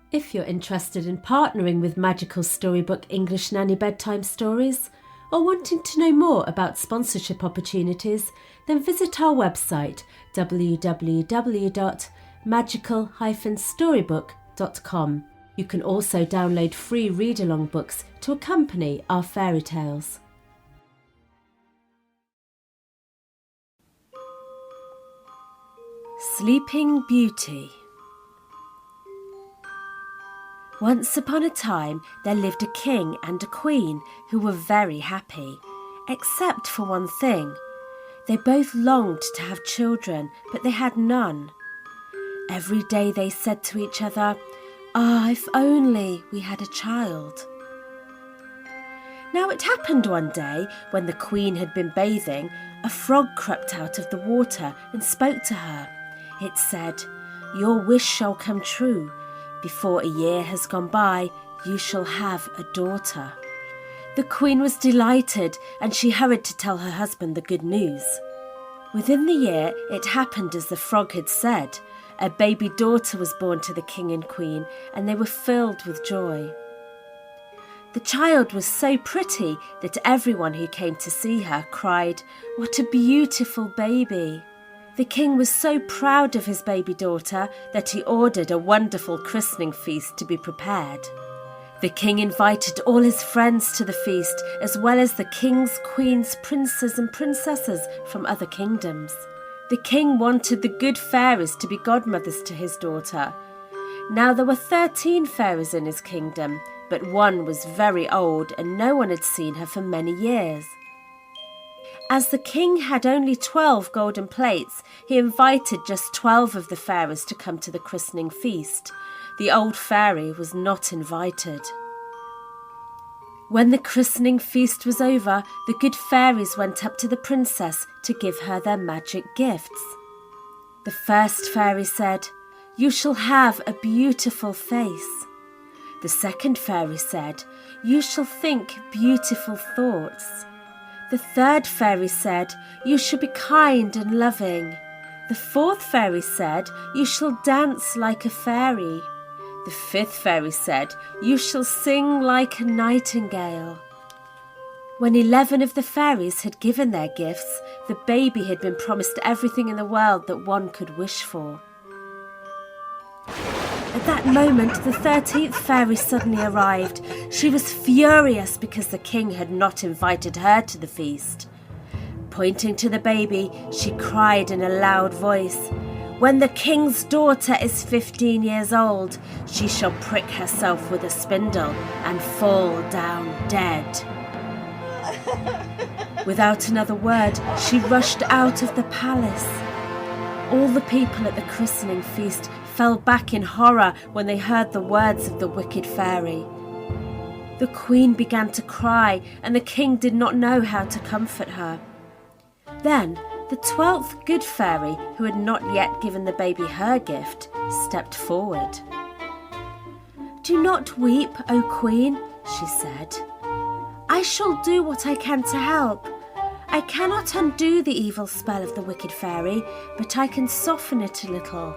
If you're interested in partnering with Magical Storybook English Nanny Bedtime Stories or wanting to know more about sponsorship opportunities, then visit our website www.magical-storybook.com. You can also download free read-along books to accompany our fairy tales. Sleeping Beauty. Once upon a time there lived a king and a queen who were very happy, except for one thing. They both longed to have children, but they had none. Every day they said to each other, "Ah, if only we had a child." Now it happened one day when the queen had been bathing, a frog crept out of the water and spoke to her. It said, "Your wish shall come true. Before a year has gone by, you shall have a daughter." The queen was delighted, and she hurried to tell her husband the good news. Within the year, it happened as the frog had said. A baby daughter was born to the king and queen, and they were filled with joy. The child was so pretty that everyone who came to see her cried, "What a beautiful baby!" The king was so proud of his baby daughter that he ordered a wonderful christening feast to be prepared. The king invited all his friends to the feast, as well as the kings, queens, princes and princesses from other kingdoms. The king wanted the good fairies to be godmothers to his daughter. Now there were 13 fairies in his kingdom, but one was very old and no one had seen her for many years. As the king had only 12 golden plates, he invited just 12 of the fairies to come to the christening feast. The old fairy was not invited. When the christening feast was over, the good fairies went up to the princess to give her their magic gifts. The first fairy said, "You shall have a beautiful face." The second fairy said, "You shall think beautiful thoughts." The third fairy said, "You shall be kind and loving." The fourth fairy said, "You shall dance like a fairy." The fifth fairy said, "You shall sing like a nightingale." When 11 of the fairies had given their gifts, the baby had been promised everything in the world that one could wish for. At that moment, the 13th fairy suddenly arrived. She was furious because the king had not invited her to the feast. Pointing to the baby, she cried in a loud voice, "When the king's daughter is 15 years old, she shall prick herself with a spindle and fall down dead." Without another word, she rushed out of the palace. All the people at the christening feast fell back in horror when they heard the words of the wicked fairy. The queen began to cry, and the king did not know how to comfort her. Then the 12th good fairy, who had not yet given the baby her gift, stepped forward. "Do not weep, O queen," she said. "I shall do what I can to help. I cannot undo the evil spell of the wicked fairy, but I can soften it a little."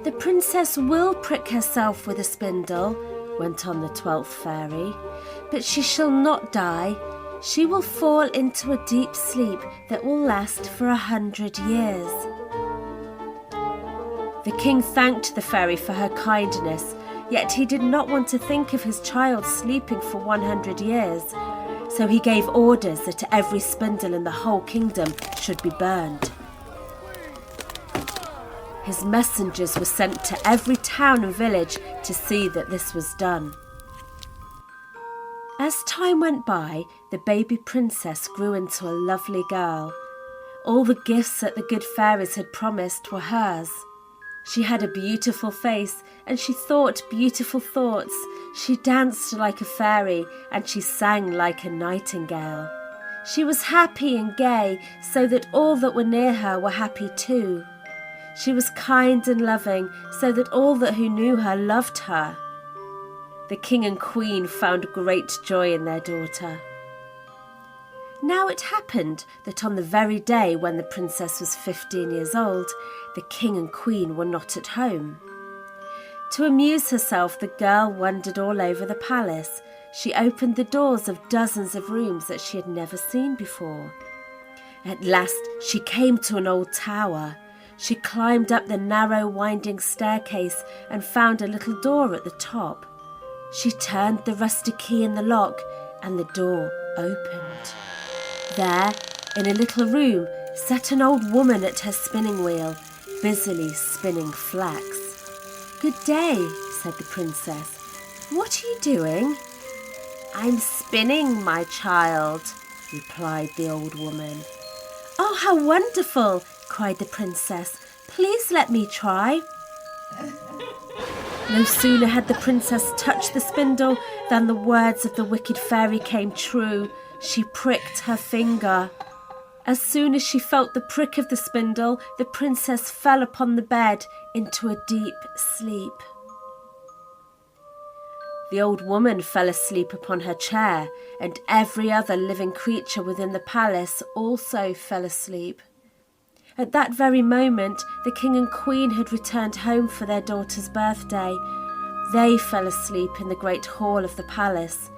"The princess will prick herself with a spindle," went on the 12th fairy, "but she shall not die. She will fall into a deep sleep that will last for 100 years. The king thanked the fairy for her kindness, yet he did not want to think of his child sleeping for 100 years, so he gave orders that every spindle in the whole kingdom should be burned. His messengers were sent to every town and village to see that this was done. As time went by, the baby princess grew into a lovely girl. All the gifts that the good fairies had promised were hers. She had a beautiful face, and she thought beautiful thoughts. She danced like a fairy, and she sang like a nightingale. She was happy and gay, so that all that were near her were happy too. She was kind and loving, so that all that who knew her loved her. The king and queen found great joy in their daughter. Now it happened that on the very day when the princess was 15 years old, the king and queen were not at home. To amuse herself, the girl wandered all over the palace. She opened the doors of dozens of rooms that she had never seen before. At last, she came to an old tower. She climbed up the narrow, winding staircase and found a little door at the top. She turned the rusty key in the lock, and the door opened. There, in a little room, sat an old woman at her spinning wheel, busily spinning flax. "Good day," said the princess. "What are you doing?" "I'm spinning, my child," replied the old woman. "Oh, how wonderful!" cried the princess. "Please let me try." No sooner had the princess touched the spindle than the words of the wicked fairy came true. She pricked her finger. As soon as she felt the prick of the spindle, the princess fell upon the bed into a deep sleep. The old woman fell asleep upon her chair, and every other living creature within the palace also fell asleep. At that very moment, the king and queen had returned home for their daughter's birthday. They fell asleep in the great hall of the palace.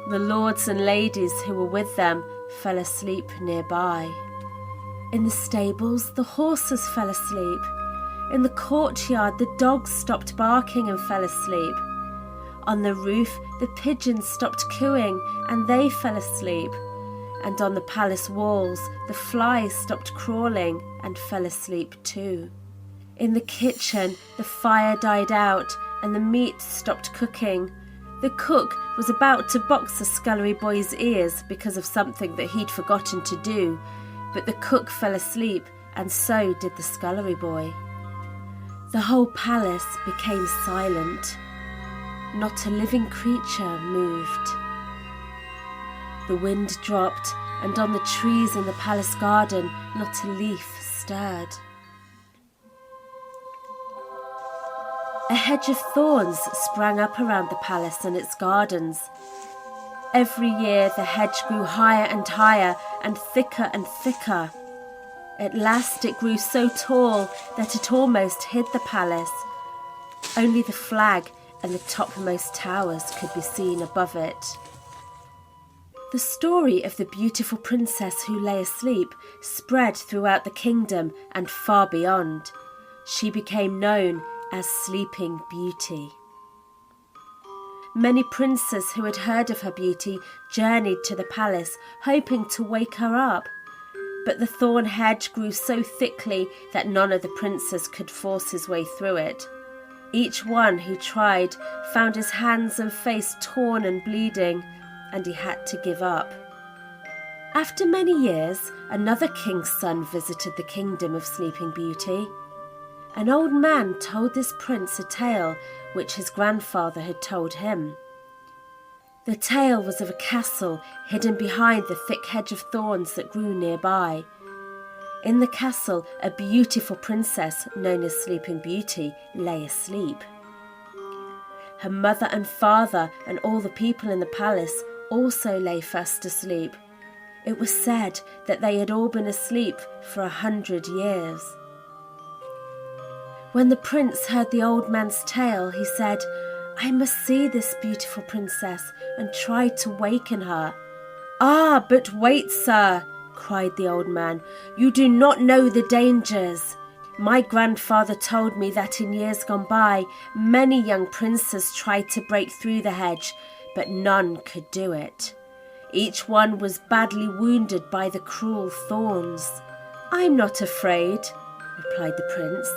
The lords and ladies who were with them fell asleep nearby. In the stables, the horses fell asleep. In the courtyard, the dogs stopped barking and fell asleep. On the roof, the pigeons stopped cooing and they fell asleep. And on the palace walls, the flies stopped crawling and fell asleep too. In the kitchen, the fire died out and the meat stopped cooking. The cook was about to box the scullery boy's ears because of something that he'd forgotten to do, but the cook fell asleep and so did the scullery boy. The whole palace became silent. Not a living creature moved. The wind dropped, and on the trees in the palace garden, not a leaf stirred. A hedge of thorns sprang up around the palace and its gardens. Every year the hedge grew higher and higher and thicker. At last it grew so tall that it almost hid the palace. Only the flag and the topmost towers could be seen above it. The story of the beautiful princess who lay asleep spread throughout the kingdom and far beyond. She became known as Sleeping Beauty. Many princes who had heard of her beauty journeyed to the palace, hoping to wake her up. But the thorn hedge grew so thickly that none of the princes could force his way through it. Each one who tried found his hands and face torn and bleeding, and he had to give up. After many years, another king's son visited the kingdom of Sleeping Beauty. An old man told this prince a tale which his grandfather had told him. The tale was of a castle hidden behind the thick hedge of thorns that grew nearby. In the castle, a beautiful princess known as Sleeping Beauty lay asleep. Her mother and father and all the people in the palace also lay fast asleep. It was said that they had all been asleep for 100 years. When the prince heard the old man's tale, he said, "I must see this beautiful princess," and tried to waken her. "Ah, but wait, sir," cried the old man. "You do not know the dangers. My grandfather told me that in years gone by, many young princes tried to break through the hedge, but none could do it. Each one was badly wounded by the cruel thorns." "I'm not afraid," replied the prince.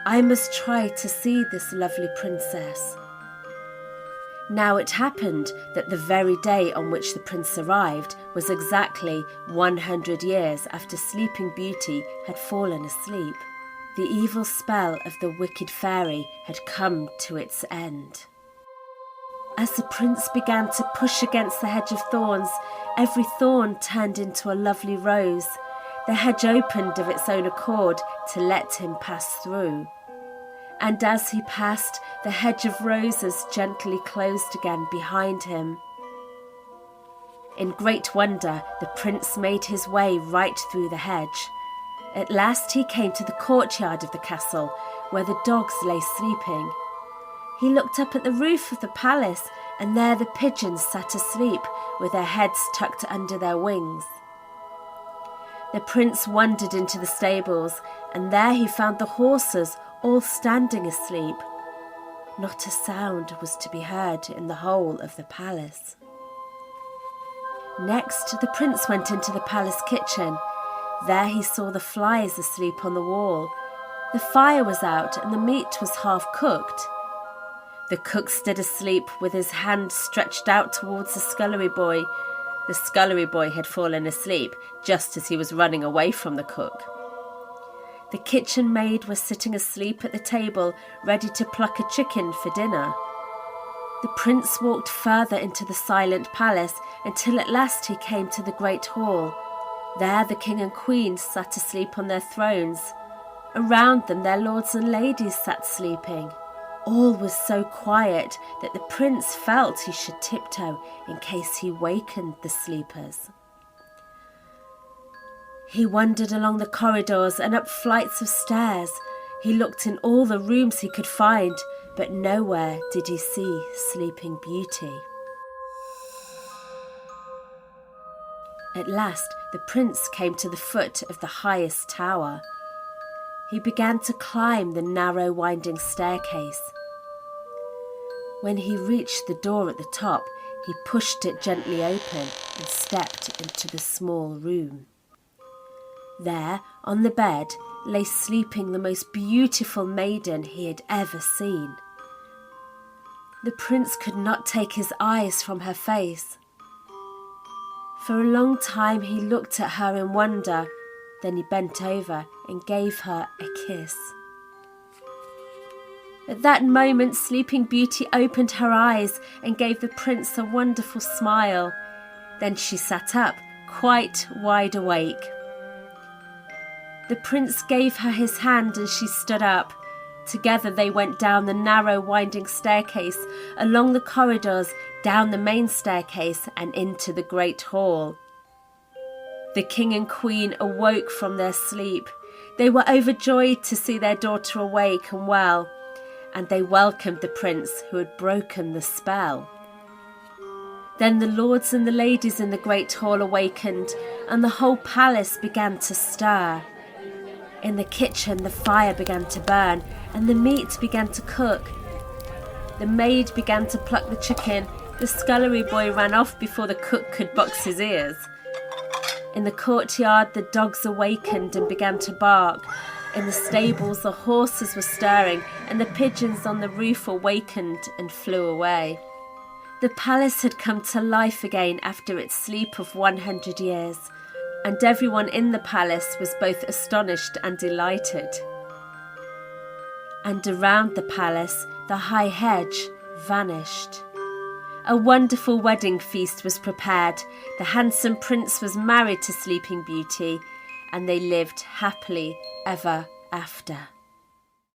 "I must try to see this lovely princess." Now it happened that the very day on which the prince arrived was exactly 100 years after Sleeping Beauty had fallen asleep. The evil spell of the wicked fairy had come to its end. As the prince began to push against the hedge of thorns, every thorn turned into a lovely rose. The hedge opened of its own accord to let him pass through. And as he passed, the hedge of roses gently closed again behind him. In great wonder, the prince made his way right through the hedge. At last he came to the courtyard of the castle, where the dogs lay sleeping. He looked up at the roof of the palace, and there the pigeons sat asleep with their heads tucked under their wings. The prince wandered into the stables, and there he found the horses all standing asleep. Not a sound was to be heard in the whole of the palace. Next, the prince went into the palace kitchen. There he saw the flies asleep on the wall. The fire was out and the meat was half cooked. The cook stood asleep with his hand stretched out towards the scullery boy. The scullery boy had fallen asleep just as he was running away from the cook. The kitchen maid was sitting asleep at the table, ready to pluck a chicken for dinner. The prince walked further into the silent palace until at last he came to the great hall. There the king and queen sat asleep on their thrones. Around them their lords and ladies sat sleeping. All was so quiet that the prince felt he should tiptoe in case he wakened the sleepers. He wandered along the corridors and up flights of stairs. He looked in all the rooms he could find, but nowhere did he see Sleeping Beauty. At last, the prince came to the foot of the highest tower. He began to climb the narrow, winding staircase. When he reached the door at the top, he pushed it gently open and stepped into the small room. There, on the bed, lay sleeping the most beautiful maiden he had ever seen. The prince could not take his eyes from her face. For a long time he looked at her in wonder, then he bent over and gave her a kiss. At that moment, Sleeping Beauty opened her eyes and gave the prince a wonderful smile. Then she sat up, quite wide awake. The prince gave her his hand and she stood up. Together they went down the narrow, winding staircase, along the corridors, down the main staircase and into the great hall. The king and queen awoke from their sleep. They were overjoyed to see their daughter awake and well, and they welcomed the prince who had broken the spell. Then the lords and the ladies in the great hall awakened, and the whole palace began to stir. In the kitchen the fire began to burn, and the meat began to cook. The maid began to pluck the chicken. The scullery boy ran off before the cook could box his ears. In the courtyard the dogs awakened and began to bark. In the stables the horses were stirring, and the pigeons on the roof awakened and flew away. The palace had come to life again after its sleep of 100 years, and everyone in the palace was both astonished and delighted. And around the palace the high hedge vanished. A wonderful wedding feast was prepared. The handsome prince was married to Sleeping Beauty, and they lived happily ever after.